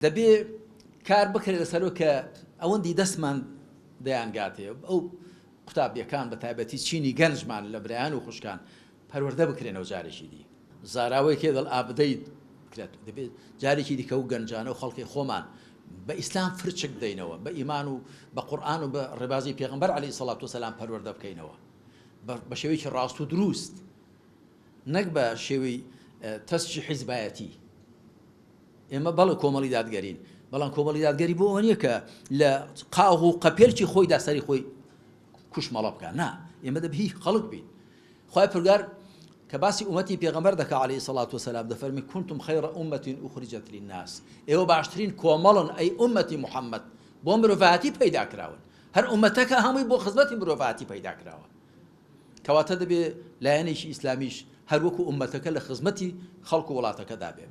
دەبێ کار بکرێت لەسەرەوە کە ئەوەندی دەستمان دەیانگاتێ ئەو قوتابیەکان بە تایبەتی چینی گەنجمان لە برایان و خوشکان پەروەردە بکرێنەوە جارێکی دی زاراوەی کێ دڵ ئابدەیت بکرێت دەبێت جارێکی دیکە و گەنجانە و خەڵکی خۆمان بە ئیسلام فرچک بدەینەوە بە ئیمان و بە قورئان و بە ڕێبازی پێغەمبەر عەلەیهی سەڵات وسەلام پەروەردە بکەینەوە بە شێوەیەکی ڕاست و دروست نەک بە شێوەی تەسجی حیزبایەتی. ئێمە بەڵێ کۆمەڵی دادگەرین بەڵام کۆمەڵی دادگەری بۆ ئەوە نییە کە لە قاغ و قەپێلکی خۆیدا سەری خۆی کوشمەڵە بکە نا ئێمە دەبێ خەڵک بین. خوای پروردگار کە باسی ئومەتی پێغەمبەر دەکا عەلەیهی سەڵات وسەلام دەفەرمی کونتم خەیڕە ئومەتین ئوخرجەت للناس ئێوە باشترین کۆمەڵن ئەی ئومەتی محەممەد بۆ مرۆڤایەتی پەیدا کراون هەر ئومەتەکە هەمووی بۆ خزمەتی مرۆڤایەتی پەیدا کراوە کەواتە دەبێ لایەنێکی ئیسلامیش هەر وەکو ئومەتەکە لە خزمەتی خەڵک و وڵاتەکەدا بێ.